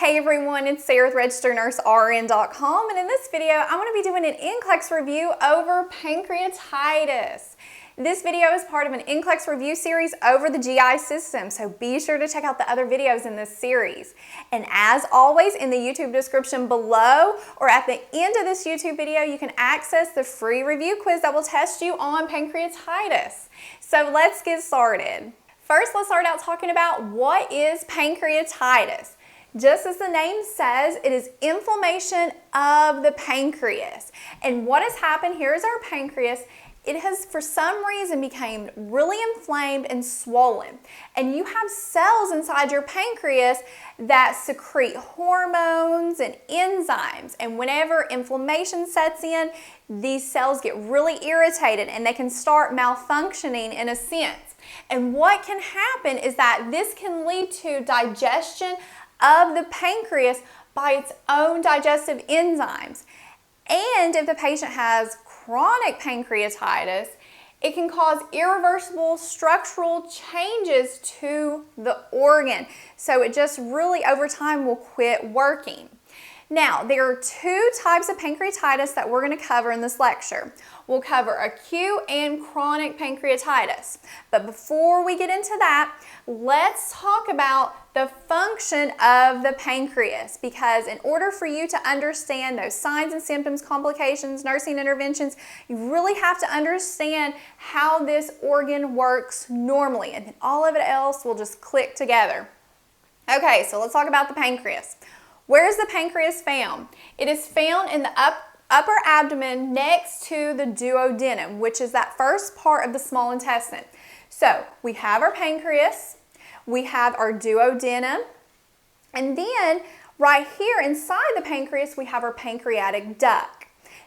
Hey everyone, it's Sarah with RegisteredNurseRN.com, and in this video I'm going to be doing an NCLEX review over pancreatitis. This video is part of an NCLEX review series over the GI system, so be sure to check out the other videos in this series. And as always, in the YouTube description below or at the end of this YouTube video, you can access the free review quiz that will test you on pancreatitis. So let's get started. First, let's start out talking about what is pancreatitis. Just as the name says, it is inflammation of the pancreas. And what has happened here is our pancreas, it has for some reason become really inflamed and swollen. And you have cells inside your pancreas that secrete hormones and enzymes. And whenever inflammation sets in, these cells get really irritated and they can start malfunctioning in a sense. And what can happen is that this can lead to digestion of the pancreas by its own digestive enzymes. And if the patient has chronic pancreatitis, it can cause irreversible structural changes to the organ. So it just really over time will quit working. Now, there are two types of pancreatitis that we're going to cover in this lecture. We'll cover acute and chronic pancreatitis. But before we get into that, let's talk about the function of the pancreas, because in order for you to understand those signs and symptoms, complications, nursing interventions, you really have to understand how this organ works normally, and then all of it else will just click together. Okay, so let's talk about the pancreas. Where is the pancreas found? It is found in the upper abdomen next to the duodenum, which is that first part of the small intestine. So we have our pancreas, we have our duodenum, and then right here inside the pancreas we have our pancreatic duct.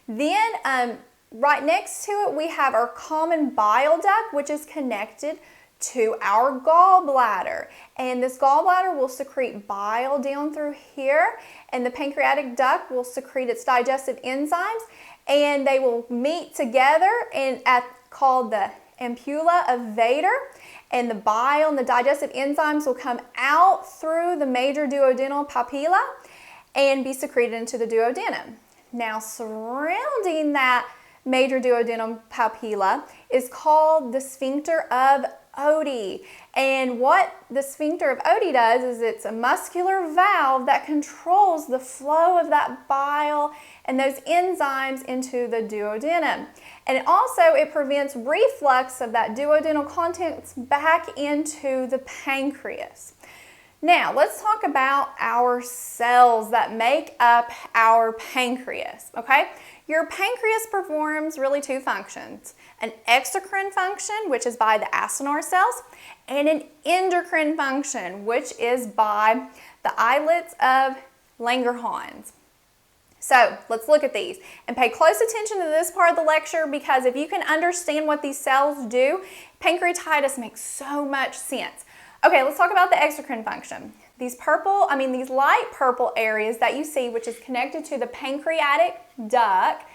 Then right next to it we have our common bile duct, which is connected to our gallbladder, and this gallbladder will secrete bile down through here, and the pancreatic duct will secrete its digestive enzymes, and they will meet together and called the ampulla of Vater, and the bile and the digestive enzymes will come out through the major duodenal papilla and be secreted into the duodenum. Now, surrounding that major duodenal papilla is called the sphincter of Oddi. And what the sphincter of Oddi does is it's a muscular valve that controls the flow of that bile and those enzymes into the duodenum. And also it prevents reflux of that duodenal contents back into the pancreas. Now, let's talk about our cells that make up our pancreas, okay? Your pancreas performs really two functions: an exocrine function, which is by the acinar cells, and an endocrine function, which is by the islets of Langerhans. So let's look at these and pay close attention to this part of the lecture, because if you can understand what these cells do, pancreatitis makes so much sense. Okay, let's talk about the exocrine function. These light purple areas that you see, which is connected to the pancreatic duct,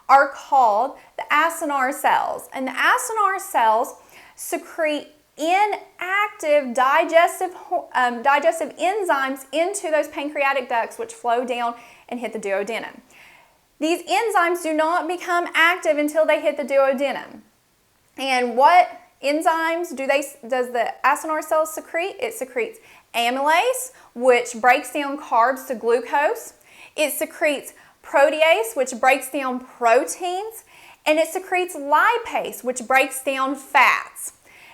are called the acinar cells. And the acinar cells secrete inactive digestive enzymes into those pancreatic ducts, which flow down and hit the duodenum. These enzymes do not become active until they hit the duodenum. And what enzymes does the acinar cells secrete? It secretes amylase, which breaks down carbs to glucose. It secretes protease, which breaks down proteins. And it secretes lipase, which breaks down fats.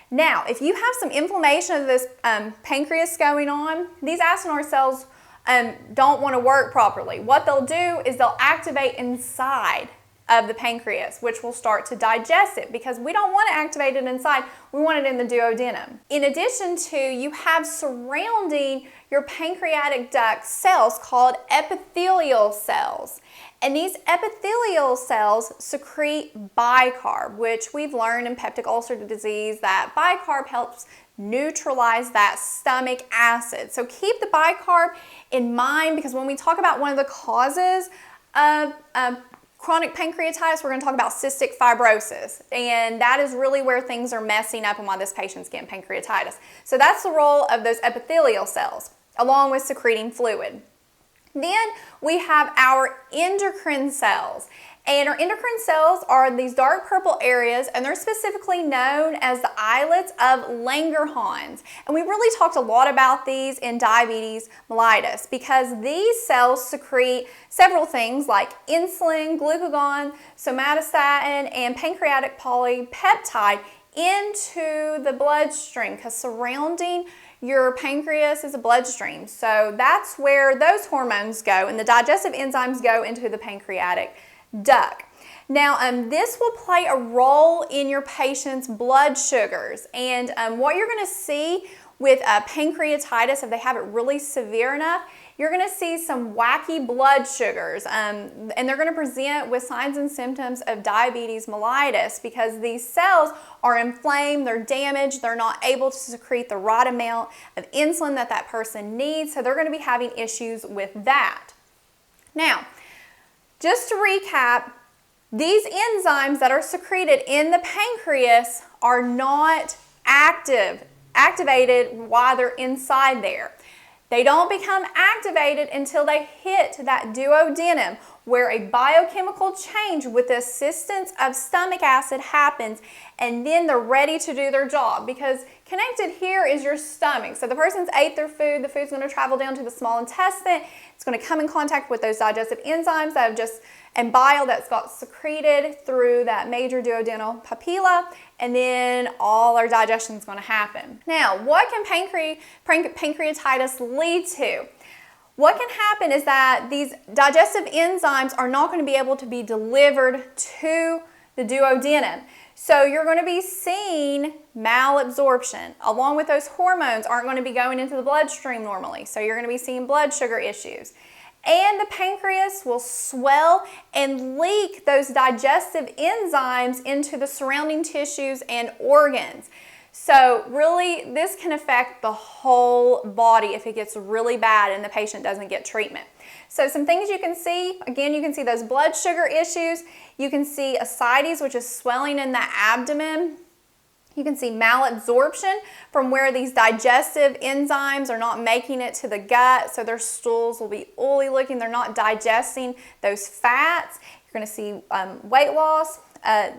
Now, if you have some inflammation of this pancreas going on, these acinar cells don't want to work properly. What they'll do is they'll activate inside of the pancreas, which will start to digest it, because we don't want to activate it inside, we want it in the duodenum. In addition to, you have surrounding your pancreatic duct cells called epithelial cells. And these epithelial cells secrete bicarb, which we've learned in peptic ulcer disease that bicarb helps neutralize that stomach acid. So keep the bicarb in mind, because when we talk about one of the causes of chronic pancreatitis, we're going to talk about cystic fibrosis, and that is really where things are messing up and why this patient's getting pancreatitis. So that's the role of those epithelial cells, along with secreting fluid. Then we have our endocrine cells. And our endocrine cells are these dark purple areas, and they're specifically known as the islets of Langerhans. And we really talked a lot about these in diabetes mellitus because these cells secrete several things like insulin, glucagon, somatostatin, and pancreatic polypeptide into the bloodstream, because surrounding your pancreas is a bloodstream. So that's where those hormones go, and the digestive enzymes go into the pancreatic duct. Now, this will play a role in your patient's blood sugars, and what you're going to see with pancreatitis, if they have it really severe enough, you're going to see some wacky blood sugars, and they're going to present with signs and symptoms of diabetes mellitus because these cells are inflamed, they're damaged, they're not able to secrete the right amount of insulin that that person needs, so they're going to be having issues with that. Now, just to recap, these enzymes that are secreted in the pancreas are not activated while they're inside there. They don't become activated until they hit that duodenum, where a biochemical change with the assistance of stomach acid happens, and then they're ready to do their job, because connected here is your stomach. So the person's ate their food, the food's going to travel down to the small intestine, it's going to come in contact with those digestive enzymes that have just, and bile that's got secreted through that major duodenal papilla, and then all our digestion is going to happen. Now, what can pancreatitis lead to? What can happen is that these digestive enzymes are not going to be able to be delivered to the duodenum. So you're going to be seeing malabsorption, along with those hormones aren't going to be going into the bloodstream normally. So you're going to be seeing blood sugar issues. And the pancreas will swell and leak those digestive enzymes into the surrounding tissues and organs. So really, this can affect the whole body if it gets really bad and the patient doesn't get treatment. So some things you can see, again, you can see those blood sugar issues. You can see ascites, which is swelling in the abdomen. You can see malabsorption from where these digestive enzymes are not making it to the gut, so their stools will be oily looking. They're not digesting those fats. You're going to see weight loss.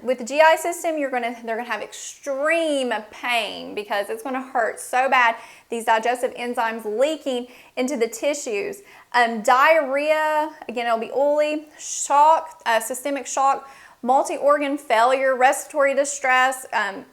With the GI system, they're going to have extreme pain because it's going to hurt so bad, these digestive enzymes leaking into the tissues. Diarrhea, again, it'll be oily. Shock, systemic shock, multi-organ failure, respiratory distress,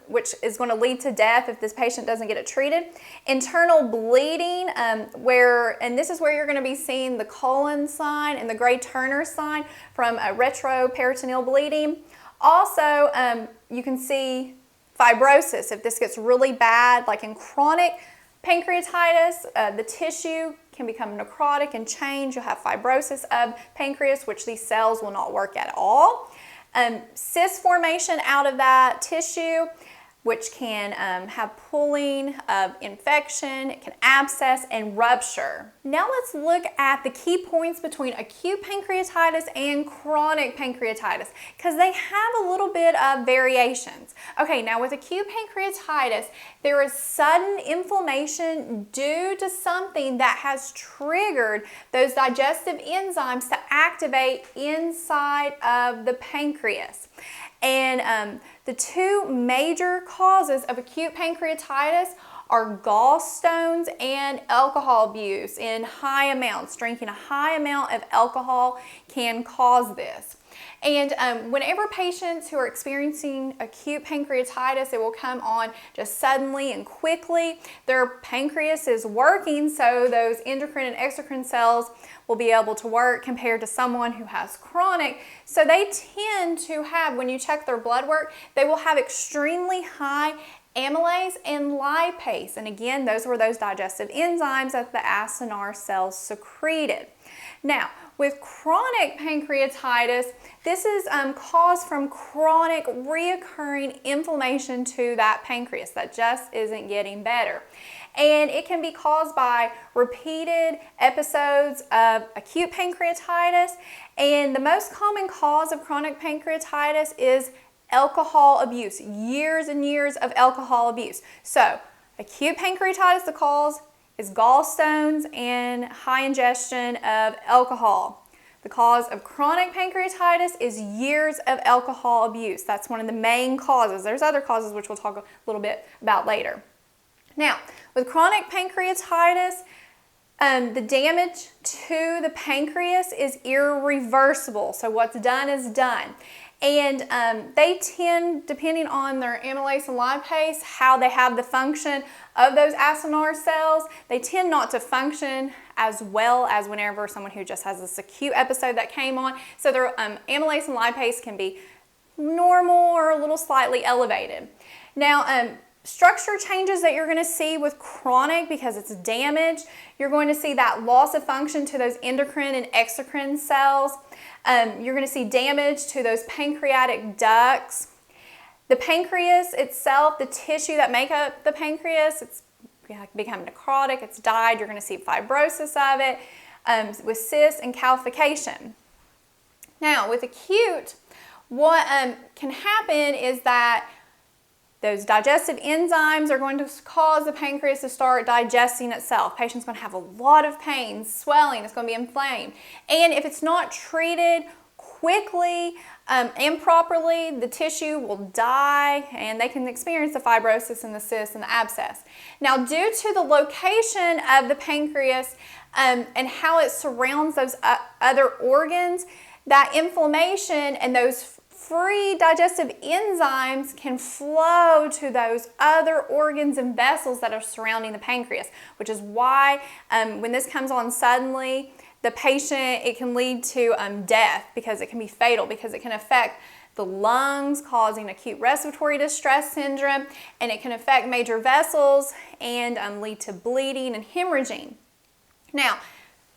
which is going to lead to death if this patient doesn't get it treated. Internal bleeding, and this is where you're going to be seeing the colon sign and the Gray-Turner sign from retroperitoneal bleeding. Also, you can see fibrosis if this gets really bad, like in chronic pancreatitis, the tissue can become necrotic and change. You'll have fibrosis of pancreas, which these cells will not work at all. Cyst formation out of that tissue, which can have pooling of infection, it can abscess and rupture. Now let's look at the key points between acute pancreatitis and chronic pancreatitis, because they have a little bit of variations. Okay, now with acute pancreatitis, there is sudden inflammation due to something that has triggered those digestive enzymes to activate inside of the pancreas. And the two major causes of acute pancreatitis are gallstones and alcohol abuse in high amounts. Drinking a high amount of alcohol can cause this. And whenever patients who are experiencing acute pancreatitis, it will come on just suddenly and quickly. Their pancreas is working, so those endocrine and exocrine cells will be able to work compared to someone who has chronic. So they tend to have, when you check their blood work, they will have extremely high amylase and lipase. And again, those were those digestive enzymes that the acinar cells secreted. Now, with chronic pancreatitis, this is caused from chronic reoccurring inflammation to that pancreas that just isn't getting better. And it can be caused by repeated episodes of acute pancreatitis. And the most common cause of chronic pancreatitis is alcohol abuse, years and years of alcohol abuse. So acute pancreatitis, the cause, is gallstones and high ingestion of alcohol. The cause of chronic pancreatitis is years of alcohol abuse. That's one of the main causes. There's other causes which we'll talk a little bit about later. Now, with chronic pancreatitis, the damage to the pancreas is irreversible. So what's done is done. And they tend, depending on their amylase and lipase, how they have the function of those acinar cells, they tend not to function as well as whenever someone who just has this acute episode that came on. So their amylase and lipase can be normal or a little slightly elevated. Now, structure changes that you're going to see with chronic, because it's damaged, you're going to see that loss of function to those endocrine and exocrine cells. You're going to see damage to those pancreatic ducts. The pancreas itself, the tissue that make up the pancreas, it's become necrotic, it's died. You're going to see fibrosis of it with cysts and calcification. Now, with acute, what can happen is that those digestive enzymes are going to cause the pancreas to start digesting itself. Patient's going to have a lot of pain, swelling, it's going to be inflamed. And if it's not treated quickly and properly, the tissue will die and they can experience the fibrosis and the cyst and the abscess. Now, due to the location of the pancreas and how it surrounds those other organs, that inflammation and those free digestive enzymes can flow to those other organs and vessels that are surrounding the pancreas, which is why when this comes on suddenly, the patient, it can lead to death, because it can be fatal, because it can affect the lungs, causing acute respiratory distress syndrome, and it can affect major vessels and lead to bleeding and hemorrhaging. Now,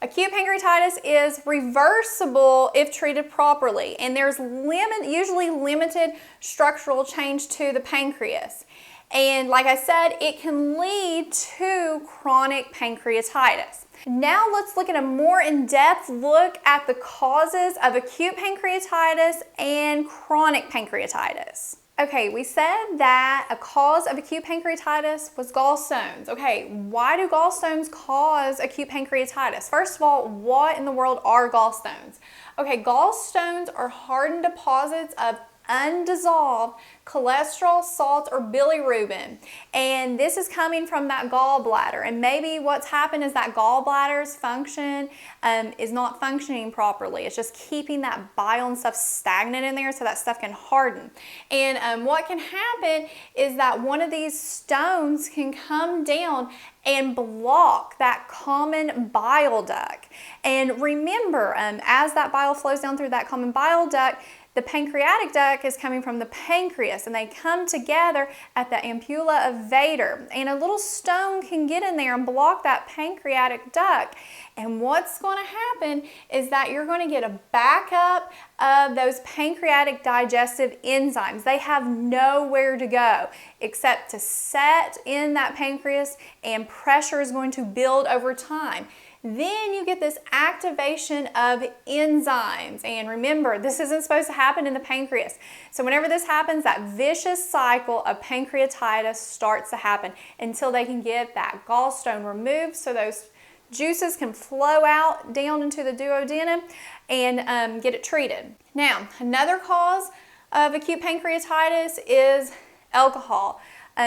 acute pancreatitis is reversible if treated properly, and there's usually limited structural change to the pancreas. And like I said, it can lead to chronic pancreatitis. Now let's look at a more in-depth look at the causes of acute pancreatitis and chronic pancreatitis. Okay, we said that a cause of acute pancreatitis was gallstones. Okay, why do gallstones cause acute pancreatitis? First of all, what in the world are gallstones? Okay, gallstones are hardened deposits of undissolved cholesterol, salt, or bilirubin. And this is coming from that gallbladder. And maybe what's happened is that gallbladder's function is not functioning properly. It's just keeping that bile and stuff stagnant in there so that stuff can harden. And what can happen is that one of these stones can come down and block that common bile duct. And remember, as that bile flows down through that common bile duct, the pancreatic duct is coming from the pancreas, and they come together at the ampulla of Vater. And a little stone can get in there and block that pancreatic duct. And what's going to happen is that you're going to get a backup of those pancreatic digestive enzymes. They have nowhere to go except to set in that pancreas, and pressure is going to build over time. Then you get this activation of enzymes. And remember, this isn't supposed to happen in the pancreas. So whenever this happens, that vicious cycle of pancreatitis starts to happen until they can get that gallstone removed so those juices can flow out down into the duodenum and get it treated. Now, another cause of acute pancreatitis is alcohol.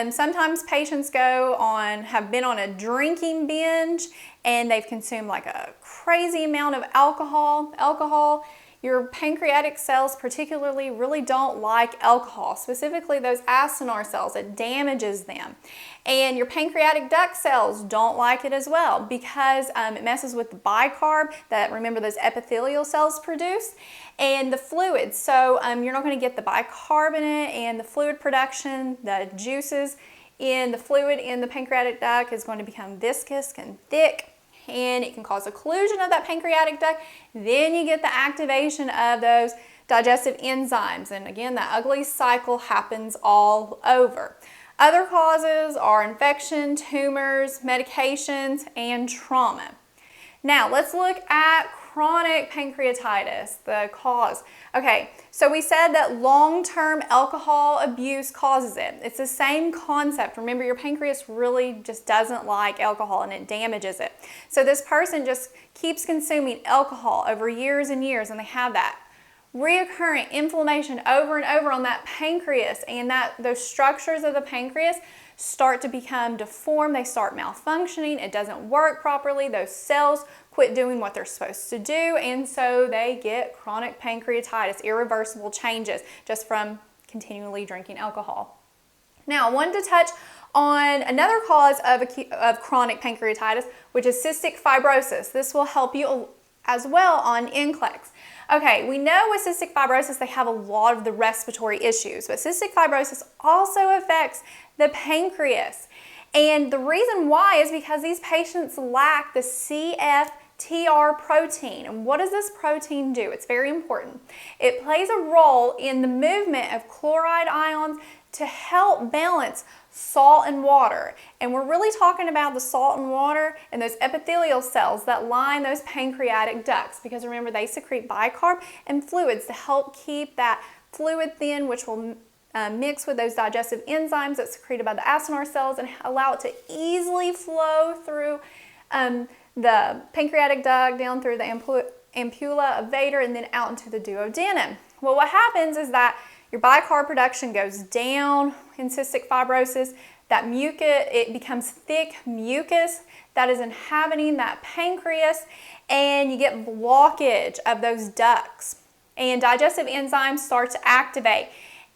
Sometimes patients have been on a drinking binge, and they've consumed like a crazy amount of alcohol. Your pancreatic cells particularly really don't like alcohol, specifically those acinar cells. It damages them. And your pancreatic duct cells don't like it as well, because it messes with the bicarb that, remember, those epithelial cells produce, and the fluids. So you're not going to get the bicarbonate and the fluid production. The juices in the fluid in the pancreatic duct is going to become viscous and thick, and it can cause occlusion of that pancreatic duct. Then you get the activation of those digestive enzymes, and again, that ugly cycle happens all over. Other causes are infection, tumors, medications, and trauma. Now, let's look at chronic pancreatitis, the cause. Okay, so we said that long-term alcohol abuse causes it. It's the same concept. Remember, your pancreas really just doesn't like alcohol and it damages it. So this person just keeps consuming alcohol over years and years, and they have that reoccurring inflammation over and over on that pancreas, and those structures of the pancreas start to become deformed. They start malfunctioning. It doesn't work properly. Those cells quit doing what they're supposed to do, and so they get chronic pancreatitis, irreversible changes just from continually drinking alcohol. Now, I wanted to touch on another cause of chronic pancreatitis, which is cystic fibrosis. This will help you as well on NCLEX. Okay, we know with cystic fibrosis they have a lot of the respiratory issues, but cystic fibrosis also affects the pancreas. And the reason why is because these patients lack the CFTR protein. And what does this protein do? It's very important. It plays a role in the movement of chloride ions to help balance salt and water. And we're really talking about the salt and water and those epithelial cells that line those pancreatic ducts, because remember, they secrete bicarb and fluids to help keep that fluid thin, which will mix with those digestive enzymes that's secreted by the acinar cells and allow it to easily flow through the pancreatic duct, down through the ampulla of Vater, and then out into the duodenum. Well, what happens is that your bicarb production goes down in cystic fibrosis. That mucus, it becomes thick mucus that is inhabiting that pancreas, and you get blockage of those ducts. And digestive enzymes start to activate.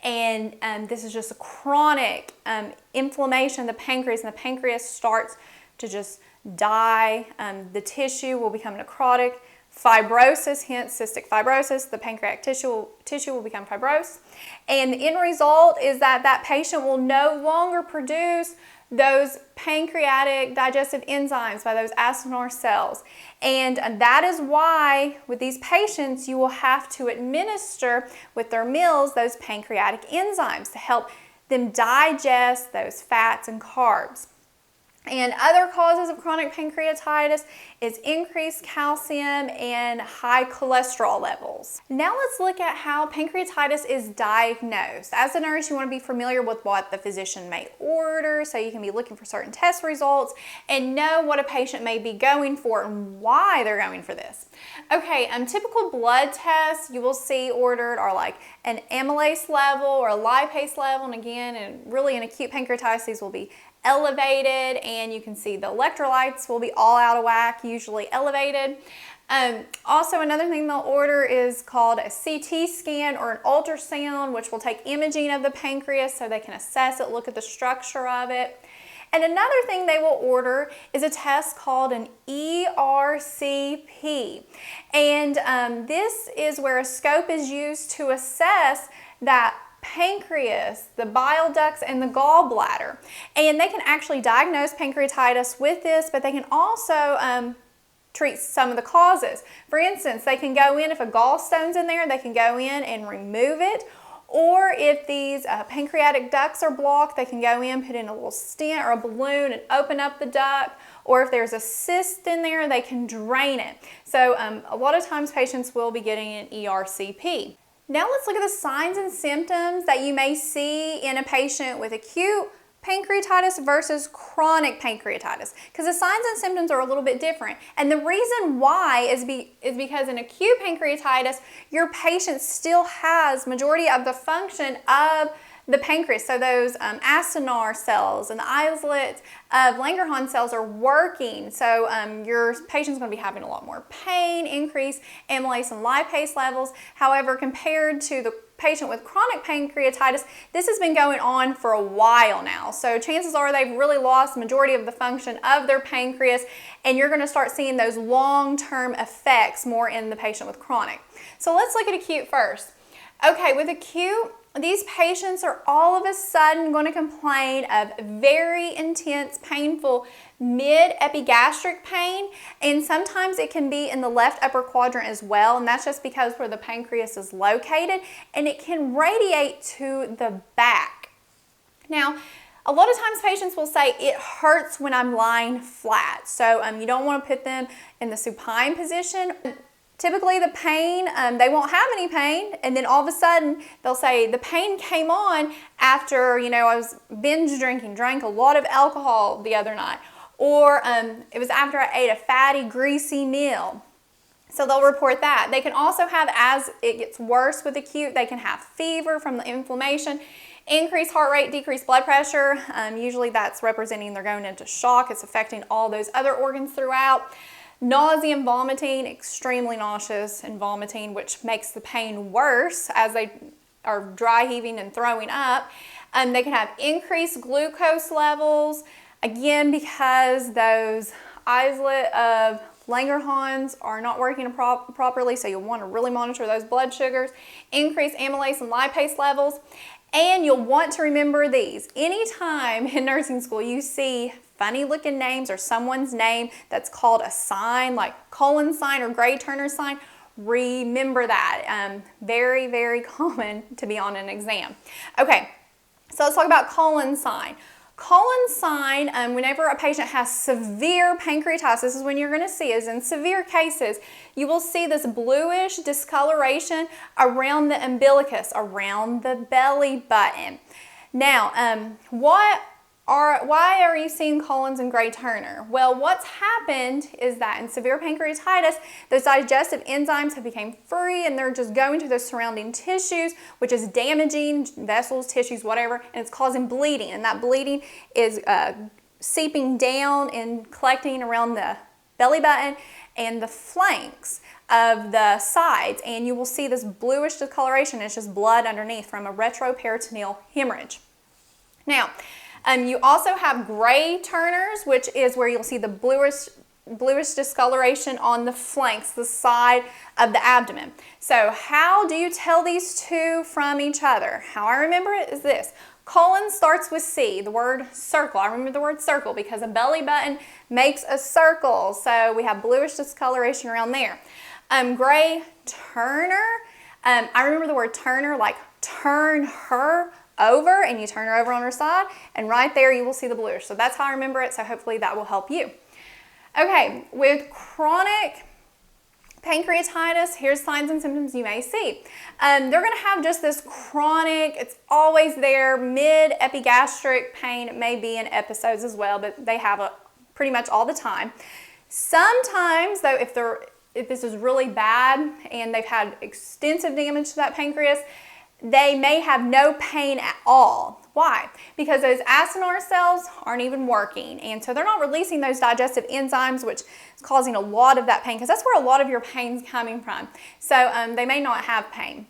And this is just a chronic inflammation of the pancreas, and the pancreas starts to just die. The tissue will become necrotic. Fibrosis, hence cystic fibrosis, the pancreatic tissue will become fibrosed. And the end result is that that patient will no longer produce those pancreatic digestive enzymes by those acinar cells. And that is why with these patients you will have to administer with their meals those pancreatic enzymes to help them digest those fats and carbs. And other causes of chronic pancreatitis is increased calcium and high cholesterol levels. Now let's look at how pancreatitis is diagnosed. As a nurse, you want to be familiar with what the physician may order, so you can be looking for certain test results and know what a patient may be going for and why they're going for this. Okay, typical blood tests you will see ordered are like an amylase level or a lipase level, and again, and really in acute pancreatitis, these will be elevated, and you can see the electrolytes will be all out of whack, usually elevated. Also, another thing they'll order is called a CT scan or an ultrasound, which will take imaging of the pancreas so they can assess it, look at the structure of it. And another thing they will order is a test called an ERCP. And this is where a scope is used to assess that pancreas, the bile ducts, and the gallbladder. And they can actually diagnose pancreatitis with this, but they can also treat some of the causes. For instance, they can go in, if a gallstone's in there, they can go in and remove it. Or if these pancreatic ducts are blocked, they can go in, put in a little stent or a balloon and open up the duct. Or if there's a cyst in there, they can drain it. So a lot of times patients will be getting an ERCP. Now let's look at the signs and symptoms that you may see in a patient with acute pancreatitis versus chronic pancreatitis, because the signs and symptoms are a little bit different. And the reason why is because in acute pancreatitis, your patient still has majority of the function of the pancreas. So those acinar cells and the islets of Langerhans cells are working. So your patient's going to be having a lot more pain, increased amylase and lipase levels. However, compared to the patient with chronic pancreatitis, this has been going on for a while now. So chances are they've really lost the majority of the function of their pancreas, and you're going to start seeing those long-term effects more in the patient with chronic. So let's look at acute first. Okay, with acute, these patients are all of a sudden going to complain of very intense, painful mid-epigastric pain, and sometimes it can be in the left upper quadrant as well, and that's just because where the pancreas is located, and it can radiate to the back. Now, A lot of times patients will say it hurts when I'm lying flat. So you don't want to put them in the supine position. Typically the pain, they won't have any pain, and then all of a sudden they'll say the pain came on after, you know, I was binge drinking, drank a lot of alcohol the other night, or it was after I ate a fatty, greasy meal. So they'll report that. They can also have, as it gets worse with acute, they can have fever from the inflammation, increased heart rate, decreased blood pressure. Usually that's representing they're going into shock. It's affecting all those other organs throughout. Nausea and vomiting, extremely nauseous and vomiting, which makes the pain worse as they are dry heaving and throwing up. They can have increased glucose levels, again, because those islet of Langerhans are not working properly, so you'll want to really monitor those blood sugars. Increased amylase and lipase levels. And you'll want to remember these. Anytime in nursing school you see funny looking names or someone's name that's called a sign, like colon sign or Gray Turner sign, remember that. Very, very common to be on an exam. Okay, so let's talk about colon sign. Colon sign, whenever a patient has severe pancreatitis, this is when you're going to see is in severe cases, you will see this bluish discoloration around the umbilicus, around the belly button. Now, why are you seeing colons and Gray Turner? Well, what's happened is that in severe pancreatitis, those digestive enzymes have become free and they're just going to the surrounding tissues, which is damaging vessels, tissues, whatever, and it's causing bleeding. And that bleeding is seeping down and collecting around the belly button and the flanks of the sides. And you will see this bluish discoloration. It's just blood underneath from a retroperitoneal hemorrhage. Now, you also have Gray Turners, which is where you'll see the bluish discoloration on the flanks, the side of the abdomen. So how do you tell these two from each other? How I remember it is this. Colon starts with C, the word circle. I remember the word circle because a belly button makes a circle. So we have bluish discoloration around there. Gray Turner, I remember the word Turner, like turn her over, and you turn her over on her side, and right there you will see the bluish. So that's how I remember it, so hopefully that will help you. Okay, with chronic pancreatitis, here's signs and symptoms you may see. They're going to have just this chronic, it's always there, mid-epigastric pain. It may be in episodes as well, but they have it pretty much all the time. Sometimes, though, if this is really bad and they've had extensive damage to that pancreas, they may have no pain at all. Why? Because those acinar cells aren't even working, and so they're not releasing those digestive enzymes, which is causing a lot of that pain, because that's where a lot of your pain's coming from. So they may not have pain.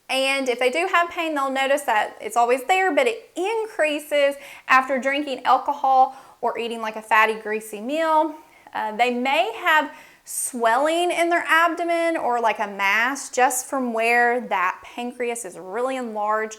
And if they do have pain, they'll notice that it's always there, but it increases after drinking alcohol or eating like a fatty, greasy meal. They may have swelling in their abdomen or like a mass just from where that pancreas is really enlarged.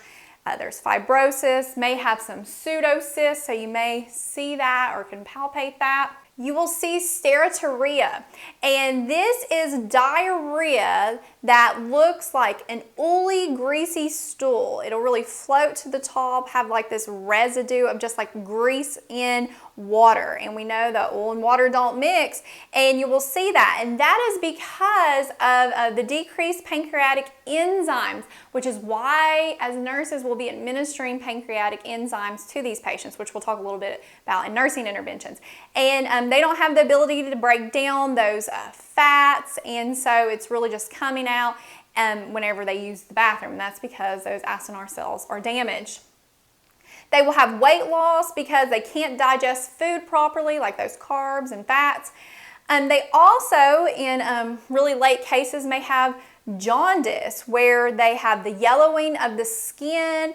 There's fibrosis, may have some pseudocysts, so you may see that or can palpate that. You will see steatorrhea, and this is diarrhea that looks like an oily, greasy stool. It'll really float to the top, have like this residue of just like grease in water, and we know that oil and water don't mix, and you will see that, and that is because of the decreased pancreatic enzymes, which is why as nurses we'll be administering pancreatic enzymes to these patients, which we'll talk a little bit about in nursing interventions. And they don't have the ability to break down those fats, and so it's really just coming out whenever they use the bathroom, and that's because those acinar cells are damaged. They will have weight loss because they can't digest food properly, like those carbs and fats. And they also, in really late cases, may have jaundice, where they have the yellowing of the skin,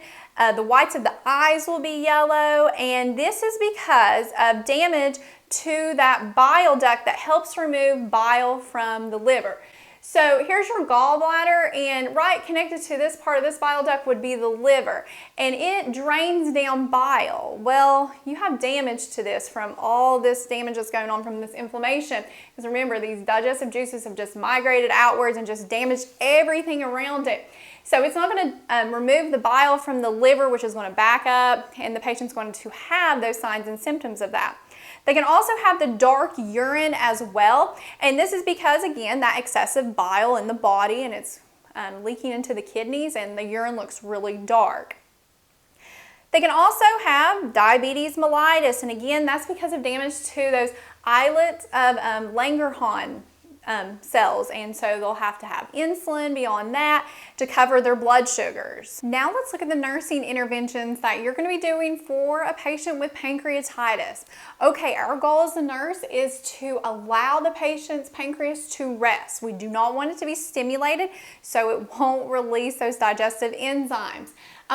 the whites of the eyes will be yellow, and this is because of damage to that bile duct that helps remove bile from the liver. So here's your gallbladder, and right connected to this part of this bile duct would be the liver, and it drains down bile. Well, you have damage to this from all this damage that's going on from this inflammation, because remember, these digestive juices have just migrated outwards and just damaged everything around it. So it's not going to remove the bile from the liver, which is going to back up, and the patient's going to have those signs and symptoms of that. They can also have the dark urine as well, and this is because, again, that excessive bile in the body, and it's leaking into the kidneys, and the urine looks really dark. They can also have diabetes mellitus, and again, that's because of damage to those islets of Langerhans cells, and so they'll have to have insulin beyond that to cover their blood sugars. Now let's look at the nursing interventions that you're going to be doing for a patient with pancreatitis. Okay, our goal as a nurse is to allow the patient's pancreas to rest. We do not want it to be stimulated so it won't release those digestive enzymes.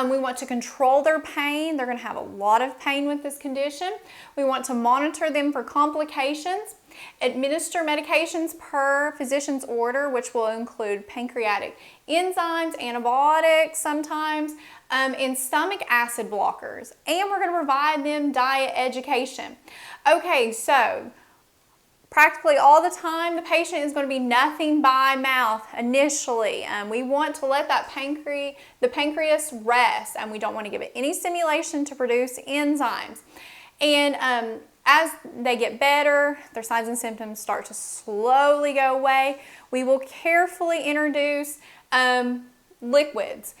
We want to control their pain. They're going to have a lot of pain with this condition. We want to monitor them for complications, administer medications per physician's order, which will include pancreatic enzymes, antibiotics sometimes, and stomach acid blockers. And we're going to provide them diet education. Okay, so practically all the time, the patient is going to be nothing by mouth initially. We want to let that the pancreas rest, and we don't want to give it any stimulation to produce enzymes. And as they get better, their signs and symptoms start to slowly go away. We will carefully introduce liquids,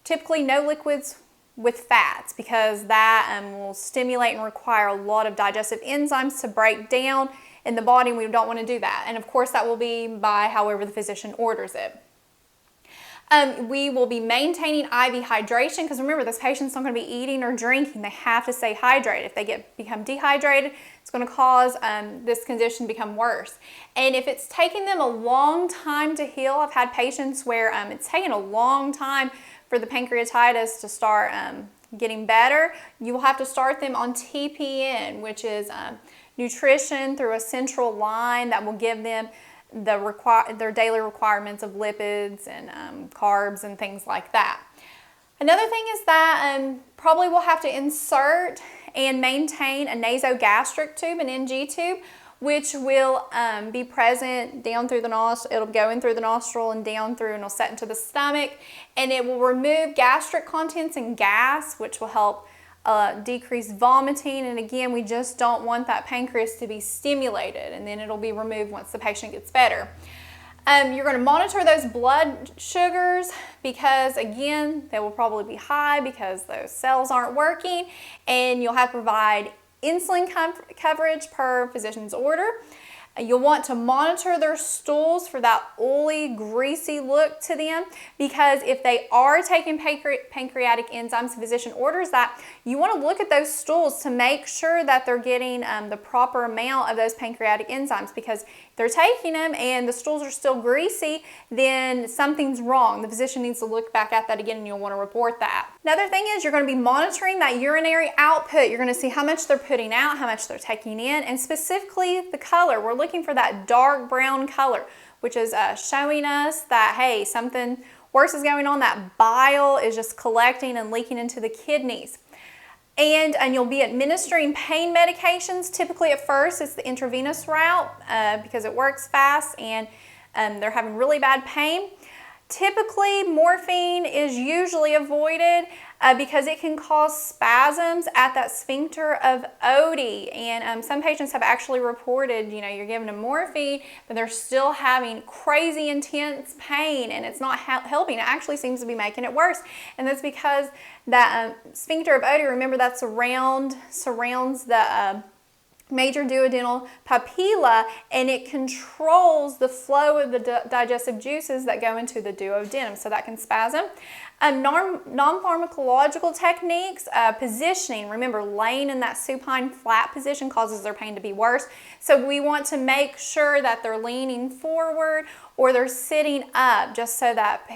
typically no liquids with fats, because that will stimulate and require a lot of digestive enzymes to break down in the body, and we don't want to do that. And of course, that will be by however the physician orders it. We will be maintaining IV hydration, because remember, this patient's not going to be eating or drinking. They have to stay hydrated. If they become dehydrated, it's going to cause this condition to become worse. And if it's taking them a long time to heal, I've had patients where it's taken a long time for the pancreatitis to start getting better. You will have to start them on TPN, which is nutrition through a central line that will give them their daily requirements of lipids and carbs and things like that. Another thing is that probably we'll have to insert and maintain a nasogastric tube, an NG tube, which will be present down through the nostril. It'll go in through the nostril and down through, and it'll set into the stomach, and it will remove gastric contents and gas, which will help decrease vomiting. And again, we just don't want that pancreas to be stimulated, and then it'll be removed once the patient gets better. You're going to monitor those blood sugars, because again, they will probably be high because those cells aren't working, and you'll have to provide insulin coverage per physician's order. You'll want to monitor their stools for that oily, greasy look to them, because if they are taking pancreatic enzymes, the physician orders that, you want to look at those stools to make sure that they're getting the proper amount of those pancreatic enzymes, because if they're taking them and the stools are still greasy, then something's wrong. The physician needs to look back at that again, and you'll want to report that. Another thing is you're going to be monitoring that urinary output. You're going to see how much they're putting out, how much they're taking in, and specifically the color. We're looking for that dark brown color, which is showing us that, hey, something worse is going on. That bile is just collecting and leaking into the kidneys. And you'll be administering pain medications. Typically at first it's the intravenous route because it works fast, and they're having really bad pain. Typically, morphine is usually avoided because it can cause spasms at that sphincter of Oddi. And some patients have actually reported, you're giving them morphine, but they're still having crazy intense pain, and it's not helping. It actually seems to be making it worse. And that's because that sphincter of Oddi, remember, that surrounds the major duodenal papilla, and it controls the flow of the digestive juices that go into the duodenum, so that can spasm. Non-pharmacological techniques, positioning. Remember, laying in that supine flat position causes their pain to be worse, so we want to make sure that they're leaning forward or they're sitting up, just so that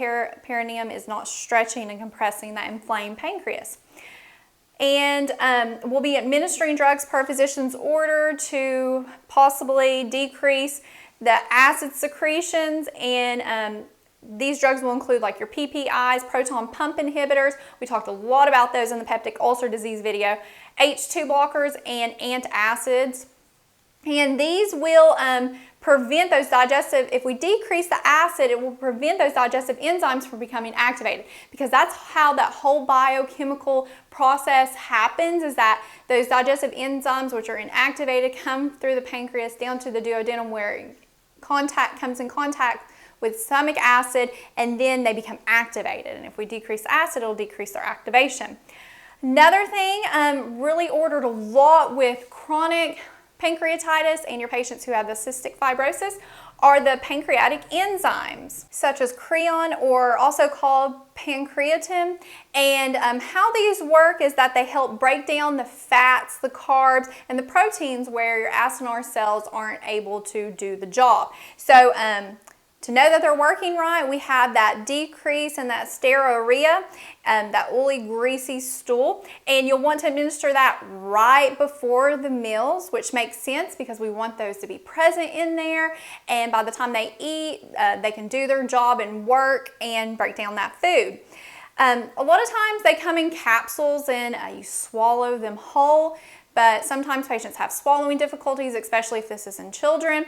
perineum is not stretching and compressing that inflamed pancreas. And we'll be administering drugs per physician's order to possibly decrease the acid secretions, and these drugs will include like your PPIs, proton pump inhibitors. We talked a lot about those in the peptic ulcer disease video. H2 blockers and antacids. And these will prevent those digestive, if we decrease the acid, it will prevent those digestive enzymes from becoming activated, because that's how that whole biochemical process happens, is that those digestive enzymes, which are inactivated, come through the pancreas down to the duodenum, where comes in contact with stomach acid, and then they become activated. And if we decrease the acid, it'll decrease their activation. Another thing, really ordered a lot with chronic pancreatitis and your patients who have the cystic fibrosis are the pancreatic enzymes, such as creon, or also called pancreatin. And how these work is that they help break down the fats, the carbs, and the proteins where your acinar cells aren't able to do the job. So to know that they're working right, we have that decrease in that stearorrhea, that oily, greasy stool, and you'll want to administer that right before the meals, which makes sense because we want those to be present in there, and by the time they eat, they can do their job and work and break down that food. A lot of times they come in capsules and you swallow them whole, but sometimes patients have swallowing difficulties, especially if this is in children.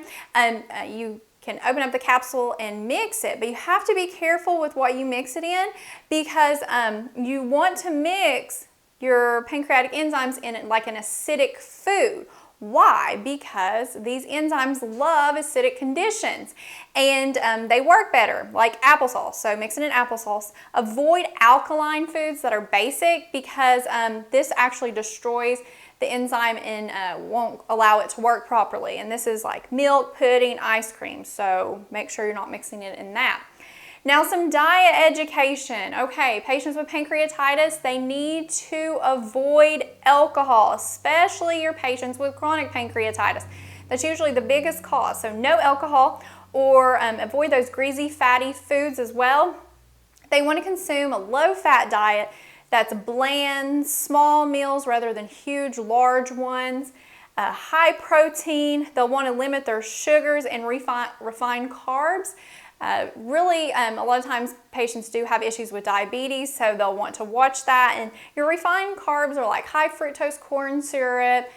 You can open up the capsule and mix it, but you have to be careful with what you mix it in, because you want to mix your pancreatic enzymes in like an acidic food. Why? Because these enzymes love acidic conditions, and they work better, like applesauce. So mix it in applesauce. Avoid alkaline foods that are basic, because this actually destroys the enzyme and won't allow it to work properly. And this is like milk, pudding, ice cream. So make sure you're not mixing it in that. Now, some diet education. Okay, patients with pancreatitis, they need to avoid alcohol, especially your patients with chronic pancreatitis. That's usually the biggest cause. So no alcohol, or avoid those greasy, fatty foods as well. They want to consume a low-fat diet that's bland, small meals rather than huge, large ones. High protein. They'll want to limit their sugars and refined carbs. Really, a lot of times patients do have issues with diabetes, so they'll want to watch that. And your refined carbs are like high fructose corn syrup,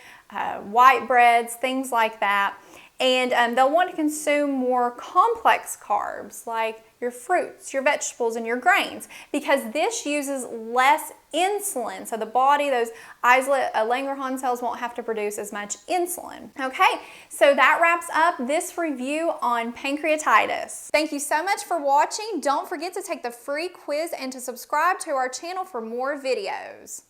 white breads, things like that. And they'll want to consume more complex carbs like your fruits, your vegetables, and your grains, because this uses less insulin. So the body, those islet Langerhans cells, won't have to produce as much insulin. Okay, so that wraps up this review on pancreatitis. Thank you so much for watching. Don't forget to take the free quiz and to subscribe to our channel for more videos.